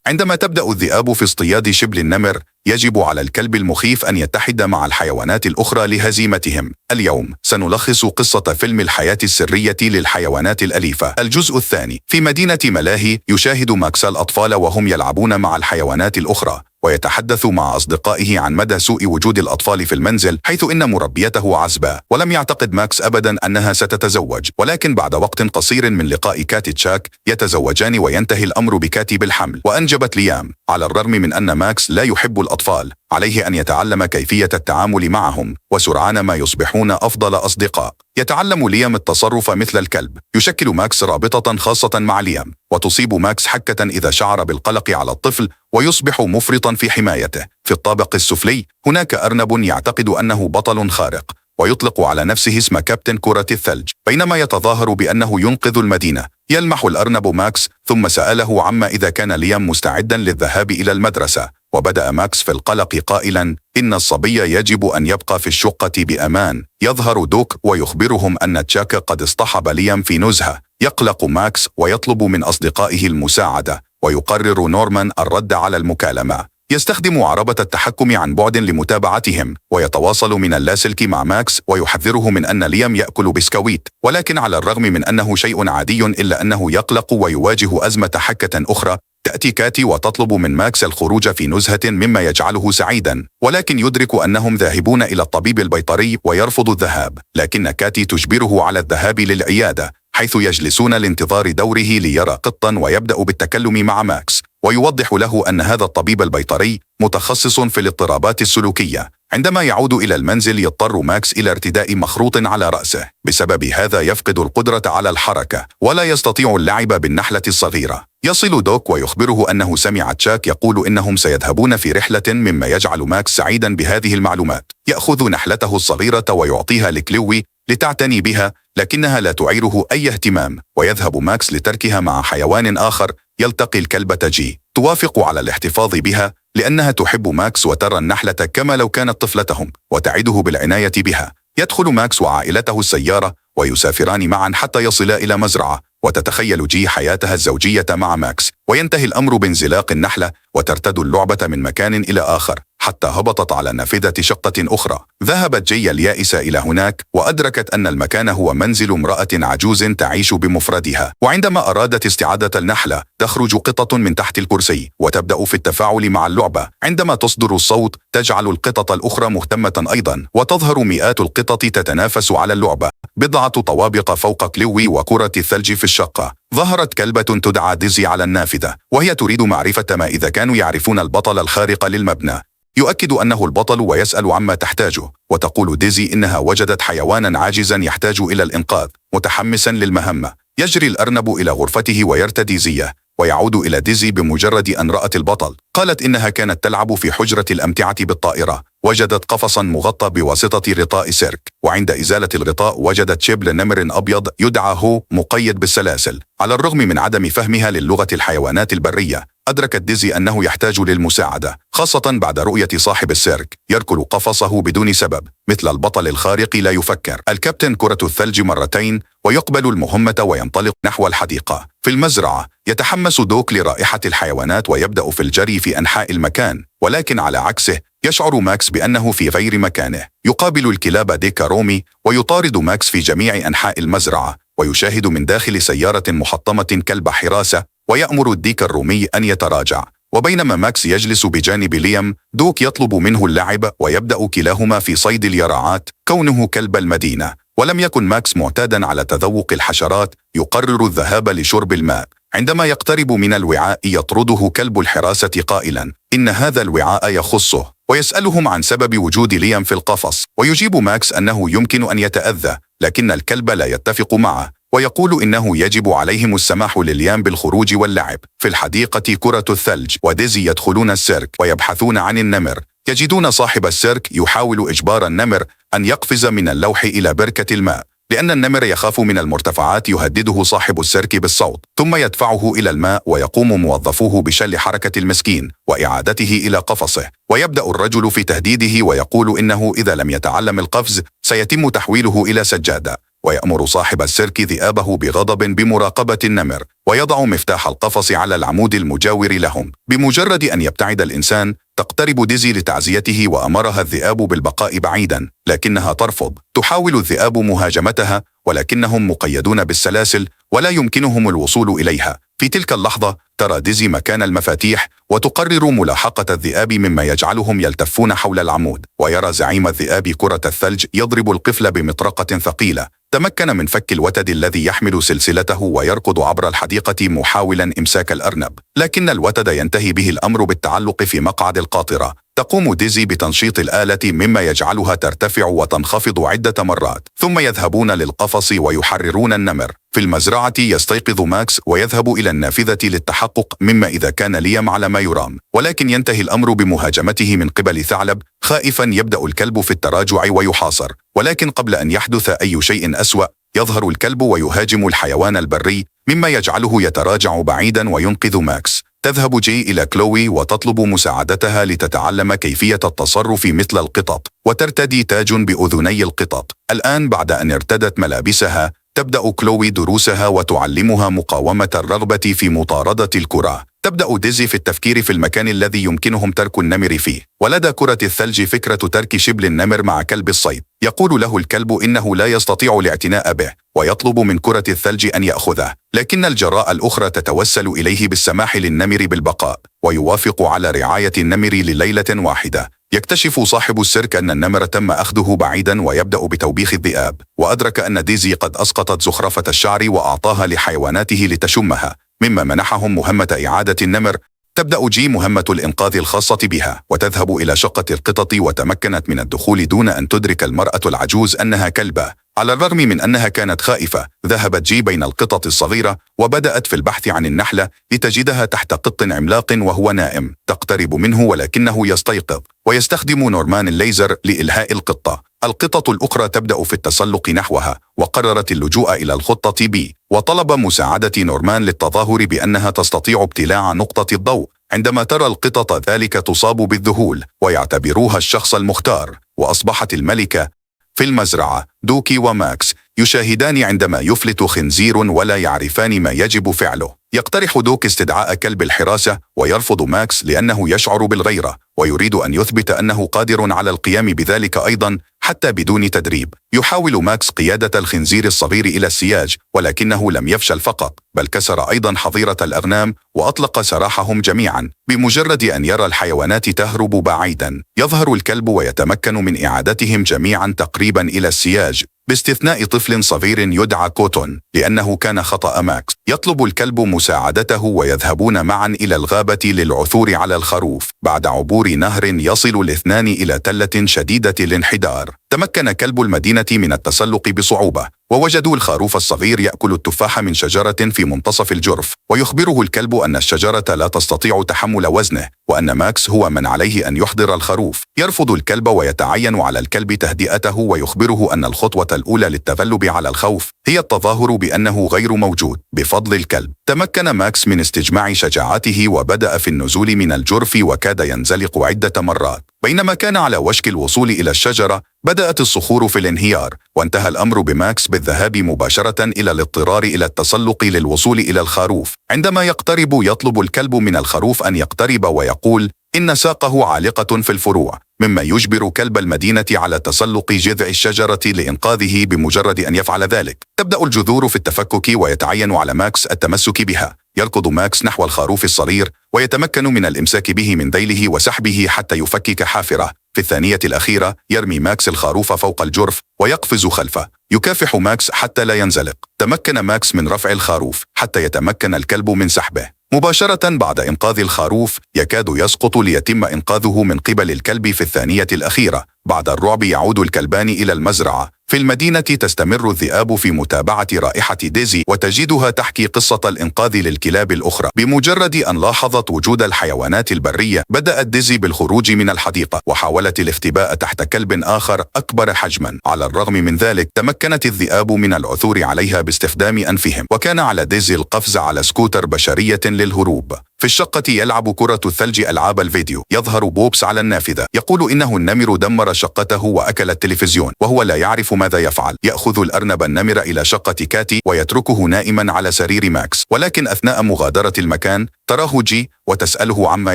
عندما تبدأ الذئاب في اصطياد شبل النمر، يجب على الكلب المخيف أن يتحد مع الحيوانات الأخرى لهزيمتهم. اليوم سنلخص قصة فيلم الحياة السرية للحيوانات الأليفة الجزء الثاني. في مدينة ملاهي يشاهد ماكس الأطفال وهم يلعبون مع الحيوانات الأخرى، ويتحدث مع أصدقائه عن مدى سوء وجود الأطفال في المنزل، حيث إن مربيته عزباء. ولم يعتقد ماكس أبدا أنها ستتزوج، ولكن بعد وقت قصير من لقاء كات تشاك يتزوجان وينتهي الأمر بكاتي بالحمل. وأنجبت ليام. على الرغم من أن ماكس لا يحب الأطفال، عليه أن يتعلم كيفية التعامل معهم، وسرعان ما يصبحون أفضل أصدقاء. يتعلم ليام التصرف مثل الكلب. يشكل ماكس رابطة خاصة مع ليام، وتصيب ماكس حكة إذا شعر بالقلق على الطفل، ويصبح مفرطا في حمايته. في الطابق السفلي هناك أرنب يعتقد أنه بطل خارق، ويطلق على نفسه اسم كابتن كرة الثلج. بينما يتظاهر بأنه ينقذ المدينة، يلمح الأرنب ماكس ثم سأله عما إذا كان ليام مستعدا للذهاب إلى المدرسة. وبدأ ماكس في القلق قائلا إن الصبي يجب أن يبقى في الشقة بأمان. يظهر دوك ويخبرهم أن تشاك قد اصطحب ليام في نزهة. يقلق ماكس ويطلب من أصدقائه المساعدة، ويقرر نورمان الرد على المكالمة. يستخدم عربة التحكم عن بعد لمتابعتهم، ويتواصل من اللاسلكي مع ماكس ويحذره من أن ليام يأكل بسكويت. ولكن على الرغم من أنه شيء عادي إلا أنه يقلق ويواجه أزمة حكة أخرى. تأتي كاتي وتطلب من ماكس الخروج في نزهة مما يجعله سعيدا، ولكن يدرك أنهم ذاهبون إلى الطبيب البيطري ويرفض الذهاب. لكن كاتي تجبره على الذهاب للعيادة، حيث يجلسون لانتظار دوره ليرى قطا، ويبدأ بالتكلم مع ماكس ويوضح له أن هذا الطبيب البيطري متخصص في الاضطرابات السلوكية. عندما يعود إلى المنزل يضطر ماكس إلى ارتداء مخروط على رأسه، بسبب هذا يفقد القدرة على الحركة ولا يستطيع اللعب بالنحلة الصغيرة. يصل دوك ويخبره أنه سمع تشاك يقول إنهم سيذهبون في رحلة، مما يجعل ماكس سعيدا بهذه المعلومات. يأخذ نحلته الصغيرة ويعطيها لكلوي لتعتني بها، لكنها لا تعيره أي اهتمام. ويذهب ماكس لتركها مع حيوان آخر. يلتقي الكلبة جي، توافق على الاحتفاظ بها لأنها تحب ماكس وترى النحلة كما لو كانت طفلتهم، وتعده بالعناية بها. يدخل ماكس وعائلته السيارة ويسافران معا حتى يصلا إلى مزرعة، وتتخيل جي حياتها الزوجية مع ماكس. وينتهي الأمر بانزلاق النحلة، وترتد اللعبة من مكان إلى آخر حتى هبطت على نافذة شقة أخرى. ذهبت جي اليائسة إلى هناك، وأدركت أن المكان هو منزل امرأة عجوز تعيش بمفردها. وعندما أرادت استعادة النحلة، تخرج قطة من تحت الكرسي وتبدأ في التفاعل مع اللعبة. عندما تصدر الصوت تجعل القطط الأخرى مهتمة أيضا، وتظهر مئات القطط تتنافس على اللعبة. بضعة طوابق فوق كلوي وكرة الثلج في الشقة. ظهرت كلبة تدعى ديزي على النافذة، وهي تريد معرفة ما إذا كانوا يعرفون البطل الخارق للمبنى. يؤكد أنه البطل ويسأل عما تحتاجه، وتقول ديزي إنها وجدت حيوانا عاجزا يحتاج إلى الإنقاذ. متحمسا للمهمة، يجري الأرنب إلى غرفته ويرتدي زيه، ويعود إلى ديزي بمجرد أن رأت البطل. قالت إنها كانت تلعب في حجرة الأمتعة بالطائرة. وجدت قفصا مغطى بواسطة غطاء سيرك، وعند إزالة الغطاء وجدت شبل نمر أبيض يدعى هو مقيد بالسلاسل. على الرغم من عدم فهمها للغة الحيوانات البرية، أدركت ديزي أنه يحتاج للمساعدة، خاصة بعد رؤية صاحب السيرك يركل قفصه بدون سبب. مثل البطل الخارق لا يفكر الكابتن كرة الثلج مرتين، ويقبل المهمة وينطلق نحو الحديقة. في المزرعة يتحمس دوك لرائحة الحيوانات ويبدأ في الجري في أنحاء المكان، ولكن على عكسه يشعر ماكس بأنه في غير مكانه. يقابل الكلاب ديكا رومي، ويطارد ماكس في جميع أنحاء المزرعة، ويشاهد من داخل سيارة محطمة كلب حراسة، ويأمر الديك الرومي أن يتراجع. وبينما ماكس يجلس بجانب ليام، دوك يطلب منه اللعب، ويبدأ كلاهما في صيد اليرعات كونه كلب المدينة. ولم يكن ماكس معتادا على تذوق الحشرات. يقرر الذهاب لشرب الماء. عندما يقترب من الوعاء يطرده كلب الحراسة قائلا إن هذا الوعاء يخصه، ويسألهم عن سبب وجود ليام في القفص. ويجيب ماكس أنه يمكن أن يتأذى، لكن الكلب لا يتفق معه، ويقول إنه يجب عليهم السماح لليام بالخروج واللعب. في الحديقة كرة الثلج وديزي يدخلون السيرك ويبحثون عن النمر. يجدون صاحب السيرك يحاول إجبار النمر أن يقفز من اللوح إلى بركة الماء، لأن النمر يخاف من المرتفعات. يهدده صاحب السيرك بالصوت، ثم يدفعه إلى الماء، ويقوم موظفوه بشل حركة المسكين وإعادته إلى قفصه. ويبدأ الرجل في تهديده ويقول إنه إذا لم يتعلم القفز سيتم تحويله إلى سجادة. ويأمر صاحب السيرك ذئابه بغضب بمراقبة النمر، ويضع مفتاح القفص على العمود المجاور لهم. بمجرد أن يبتعد الإنسان تقترب ديزي لتعزيته، وأمرها الذئاب بالبقاء بعيدا، لكنها ترفض. تحاول الذئاب مهاجمتها، ولكنهم مقيدون بالسلاسل ولا يمكنهم الوصول إليها. في تلك اللحظة ترى ديزي مكان المفاتيح، وتقرر ملاحقة الذئاب، مما يجعلهم يلتفون حول العمود. ويرى زعيم الذئاب كرة الثلج يضرب القفل بمطرقة ثقيلة. تمكن من فك الوتد الذي يحمل سلسلته، ويركض عبر الحديقة محاولا إمساك الأرنب، لكن الوتد ينتهي به الأمر بالتعلق في مقعد القاطرة. تقوم ديزي بتنشيط الآلة، مما يجعلها ترتفع وتنخفض عدة مرات، ثم يذهبون للقفص ويحررون النمر. في المزرعة يستيقظ ماكس ويذهب إلى النافذة للتحقق مما إذا كان ليام على ما يرام، ولكن ينتهي الأمر بمهاجمته من قبل ثعلب. خائفا يبدأ الكلب في التراجع ويحاصر، ولكن قبل أن يحدث أي شيء أسوأ يظهر الكلب ويهاجم الحيوان البري، مما يجعله يتراجع بعيدا وينقذ ماكس. تذهب جي إلى كلوي وتطلب مساعدتها لتتعلم كيفية التصرف مثل القطط، وترتدي تاج بأذني القطط. الآن بعد أن ارتدت ملابسها تبدأ كلوي دروسها وتعلمها مقاومة الرغبة في مطاردة الكرة. تبدأ ديزي في التفكير في المكان الذي يمكنهم ترك النمر فيه، ولدى كرة الثلج فكرة ترك شبل النمر مع كلب الصيد. يقول له الكلب إنه لا يستطيع الاعتناء به، ويطلب من كرة الثلج أن يأخذه، لكن الجراء الأخرى تتوسل إليه بالسماح للنمر بالبقاء، ويوافق على رعاية النمر لليلة واحدة. يكتشف صاحب السيرك أن النمر تم أخذه بعيدا، ويبدأ بتوبيخ الذئاب، وأدرك أن ديزي قد أسقطت زخرفة الشعر وأعطاها لحيواناته لتشمها، مما منحهم مهمة إعادة النمر. تبدأ جي مهمة الإنقاذ الخاصة بها، وتذهب إلى شقة القطط، وتمكنت من الدخول دون أن تدرك المرأة العجوز أنها كلبة. على الرغم من أنها كانت خائفة، ذهبت جي بين القطط الصغيرة وبدأت في البحث عن النحلة لتجدها تحت قط عملاق وهو نائم. تقترب منه ولكنه يستيقظ، ويستخدم نورمان الليزر لإلهاء القطة. القطط الأخرى تبدأ في التسلق نحوها، وقررت اللجوء إلى الخطة بي، وطلب مساعدة نورمان للتظاهر بأنها تستطيع ابتلاع نقطة الضوء. عندما ترى القطط ذلك تصاب بالذهول، ويعتبروها الشخص المختار، وأصبحت الملكة. في المزرعة دوكي وماكس يشاهدان عندما يفلت خنزير ولا يعرفان ما يجب فعله. يقترح دوك استدعاء كلب الحراسة، ويرفض ماكس لأنه يشعر بالغيرة، ويريد أن يثبت أنه قادر على القيام بذلك أيضا حتى بدون تدريب. يحاول ماكس قيادة الخنزير الصغير إلى السياج، ولكنه لم يفشل فقط، بل كسر أيضا حظيرة الأغنام وأطلق سراحهم جميعا. بمجرد أن يرى الحيوانات تهرب بعيدا يظهر الكلب ويتمكن من إعادتهم جميعا تقريبا إلى السياج، باستثناء طفل صغير يدعى كوتون لأنه كان خطأ ماكس. يطلب الكلب مساعدته، ويذهبون معا إلى الغابة للعثور على الخروف. بعد عبور نهر يصل الاثنان إلى تلة شديدة الانحدار. تمكن كلب المدينة من التسلق بصعوبة، ووجدوا الخروف الصغير يأكل التفاح من شجرة في منتصف الجرف، ويخبره الكلب أن الشجرة لا تستطيع تحمل وزنه، وأن ماكس هو من عليه أن يحضر الخروف. يرفض الكلب، ويتعين على الكلب تهدئته، ويخبره أن الخطوة الأولى للتغلب على الخوف هي التظاهر بأنه غير موجود. بفضل الكلب تمكن ماكس من استجماع شجاعته، وبدأ في النزول من الجرف، وكاد ينزلق عدة مرات. بينما كان على وشك الوصول إلى الشجرة بدأت الصخور في الانهيار، وانتهى الأمر بماكس بالذهاب مباشرة إلى الاضطرار إلى التسلق للوصول إلى الخروف. عندما يقترب يطلب الكلب من الخروف أن يقترب، ويقول إن ساقه عالقة في الفروع، مما يجبر كلب المدينة على تسلق جذع الشجرة لإنقاذه بمجرد أن يفعل ذلك. تبدأ الجذور في التفكك، ويتعين على ماكس التمسك بها. يركض ماكس نحو الخروف الصغير، ويتمكن من الإمساك به من ذيله وسحبه حتى يفكك حافرة. في الثانية الأخيرة يرمي ماكس الخروف فوق الجرف ويقفز خلفه. يكافح ماكس حتى لا ينزلق. تمكن ماكس من رفع الخروف حتى يتمكن الكلب من سحبه. مباشرة بعد إنقاذ الخروف يكاد يسقط ليتم إنقاذه من قبل الكلب في الثانية الأخيرة. بعد الرعب يعود الكلبان إلى المزرعة. في المدينة تستمر الذئاب في متابعة رائحة ديزي، وتجدها تحكي قصة الإنقاذ للكلاب الأخرى. بمجرد أن لاحظت وجود الحيوانات البرية بدأت ديزي بالخروج من الحديقة، وحاولت الاختباء تحت كلب آخر أكبر حجما. على الرغم من ذلك تمكنت الذئاب من العثور عليها باستخدام أنفهم، وكان على ديزي القفز على سكوتر بشرية للهروب. في الشقة يلعب كرة الثلج ألعاب الفيديو. يظهر بوبس على النافذة يقول إنه النمر دمر شقته وأكل التلفزيون وهو لا يعرف ماذا يفعل. يأخذ الأرنب النمر إلى شقة كاتي ويتركه نائما على سرير ماكس، ولكن أثناء مغادرة المكان تراه جي وتسأله عما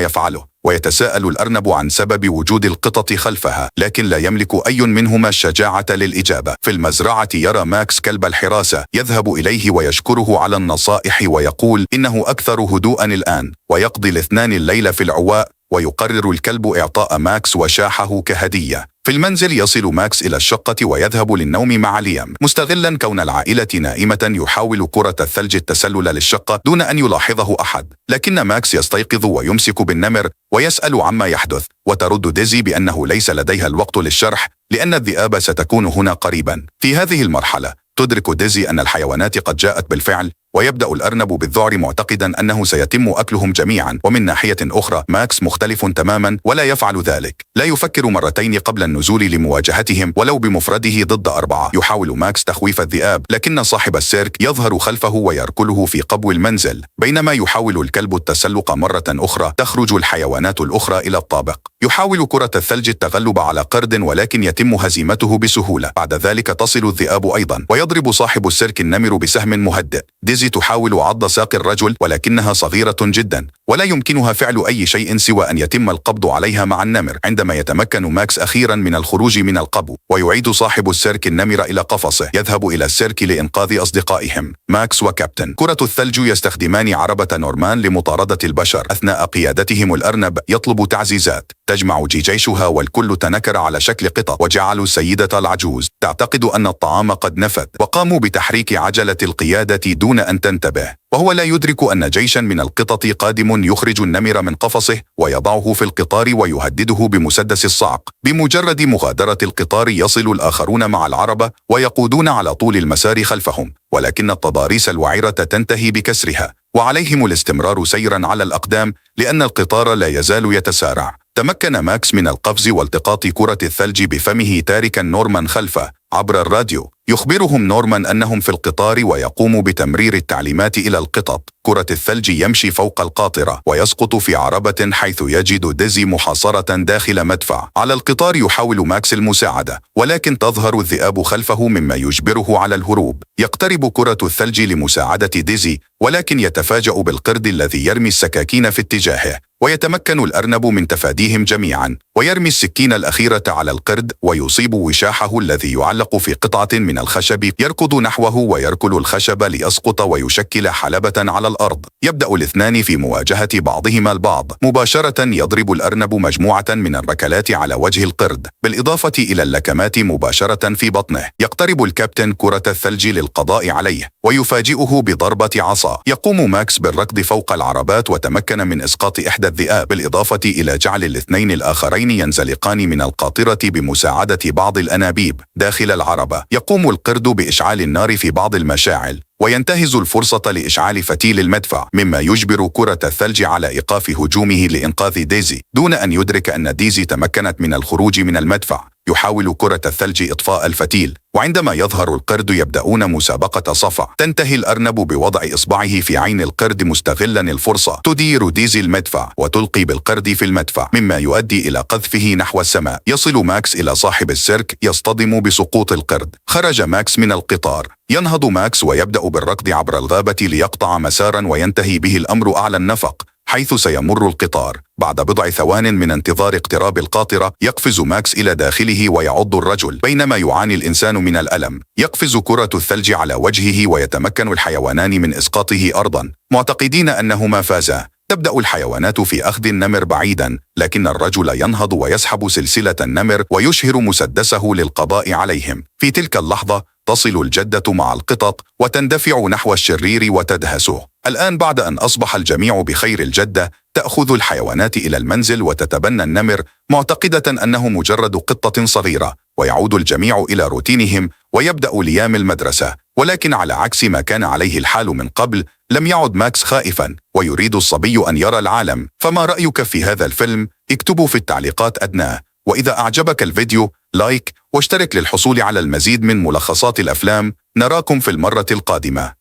يفعله، ويتساءل الأرنب عن سبب وجود القطط خلفها، لكن لا يملك أي منهما الشجاعة للإجابة. في المزرعة يرى ماكس كلب الحراسة، يذهب إليه ويشكره على النصائح ويقول إنه أكثر هدوءا الآن، ويقضي الاثنان الليل في العواء، ويقرر الكلب إعطاء ماكس وشاحه كهدية. في المنزل يصل ماكس إلى الشقة ويذهب للنوم مع ليام. مستغلا كون العائلة نائمة يحاول كرة الثلج التسلل للشقة دون أن يلاحظه أحد، لكن ماكس يستيقظ ويمسك بالنمر ويسأل عما يحدث، وترد ديزي بأنه ليس لديها الوقت للشرح لأن الذئاب ستكون هنا قريبا. في هذه المرحلة تدرك ديزي أن الحيوانات قد جاءت بالفعل، ويبدأ الأرنب بالذعر معتقدا أنه سيتم أكلهم جميعا. ومن ناحية أخرى ماكس مختلف تماما ولا يفعل ذلك، لا يفكر مرتين قبل النزول لمواجهتهم ولو بمفرده ضد 4. يحاول ماكس تخويف الذئاب، لكن صاحب السيرك يظهر خلفه ويركله في قبو المنزل. بينما يحاول الكلب التسلق مرة أخرى تخرج الحيوانات الأخرى إلى الطابق. يحاول كرة الثلج التغلب على قرد ولكن يتم هزيمته بسهولة. بعد ذلك تصل الذئاب أيضا ويضرب صاحب السيرك النمر بسهم مهدئ. ديزي تحاول عض ساق الرجل ولكنها صغيرة جدا ولا يمكنها فعل أي شيء سوى أن يتم القبض عليها مع النمر. عندما يتمكن ماكس أخيرا من الخروج من القبو ويعيد صاحب السيرك النمر إلى قفصه، يذهب إلى السيرك لإنقاذ أصدقائهم. ماكس وكابتن كرة الثلج يستخدمان عربة نورمان لمطاردة البشر. أثناء قيادتهم الأرنب يطلب تعزيزات. تجمع جي جيشها والكل تنكر على شكل قطط، وجعلوا السيدة العجوز تعتقد أن الطعام قد نفد، وقاموا بتحريك عجلة القيادة دون أن تنتبه، وهو لا يدرك أن جيشا من القطط قادم يخرج النمر من قفصه ويضعه في القطار ويهدده بمسدس الصعق. بمجرد مغادرة القطار يصل الآخرون مع العربة ويقودون على طول المسار خلفهم، ولكن التضاريس الوعرة تنتهي بكسرها وعليهم الاستمرار سيرا على الأقدام لأن القطار لا يزال يتسارع. تمكن ماكس من القفز والتقاط كرة الثلج بفمه تاركا نورمان خلفه. عبر الراديو يخبرهم نورمان أنهم في القطار ويقوم بتمرير التعليمات إلى القطط. كرة الثلج يمشي فوق القاطرة ويسقط في عربة حيث يجد ديزي محاصرة داخل مدفع. على القطار يحاول ماكس المساعدة ولكن تظهر الذئاب خلفه مما يجبره على الهروب. يقترب كرة الثلج لمساعدة ديزي ولكن يتفاجأ بالقرد الذي يرمي السكاكين في اتجاهه، ويتمكن الأرنب من تفاديهم جميعا ويرمي السكين الأخيرة على القرد ويصيب وشاحه الذي يعلق في قطعة من الخشب. يركض نحوه ويركل الخشب ليسقط ويشكل حلبة على الأرض. يبدأ الاثنان في مواجهة بعضهما البعض. مباشرة يضرب الأرنب مجموعة من الركلات على وجه القرد بالإضافة إلى اللكمات مباشرة في بطنه. يقترب الكابتن كرة الثلج للقضاء عليه ويفاجئه بضربة عصا. يقوم ماكس بالركض فوق العربات وتمكن من إسقاط إحدى الذئاب بالإضافة إلى جعل الاثنين الآخرين ينزلقان من القاطرة بمساعدة بعض الأنابيب داخل العربة. يقوم القرد بإشعال النار في بعض المشاعل وينتهز الفرصة لإشعال فتيل المدفع مما يجبر كرة الثلج على إيقاف هجومه لإنقاذ ديزي دون أن يدرك أن ديزي تمكنت من الخروج من المدفع. يحاول كرة الثلج إطفاء الفتيل وعندما يظهر القرد يبدأون مسابقة صفع. تنتهي الأرنب بوضع إصبعه في عين القرد مستغلا الفرصة. تدير ديزي المدفع وتلقي بالقرد في المدفع مما يؤدي إلى قذفه نحو السماء. يصل ماكس إلى صاحب السيرك يصطدم بسقوط القرد. خرج ماكس من القطار. ينهض ماكس ويبدأ بالركض عبر الغابة ليقطع مسارا وينتهي به الأمر أعلى النفق حيث سيمر القطار. بعد بضع ثوان من انتظار اقتراب القاطرة يقفز ماكس إلى داخله ويعض الرجل بينما يعاني الإنسان من الألم. يقفز كرة الثلج على وجهه ويتمكن الحيوانان من إسقاطه أرضا معتقدين أنهما فازا. تبدأ الحيوانات في أخذ النمر بعيدا لكن الرجل ينهض ويسحب سلسلة النمر ويشهر مسدسه للقضاء عليهم. في تلك اللحظة تصل الجدة مع القطط وتندفع نحو الشرير وتدهسه. الآن بعد أن أصبح الجميع بخير الجدة تأخذ الحيوانات إلى المنزل وتتبنى النمر معتقدة أنه مجرد قطة صغيرة، ويعود الجميع إلى روتينهم ويبدأ ليام المدرسة. ولكن على عكس ما كان عليه الحال من قبل لم يعد ماكس خائفا ويريد الصبي أن يرى العالم. فما رأيك في هذا الفيلم؟ اكتبوا في التعليقات أدناه. وإذا أعجبك الفيديو لايك واشترك للحصول على المزيد من ملخصات الأفلام. نراكم في المرة القادمة.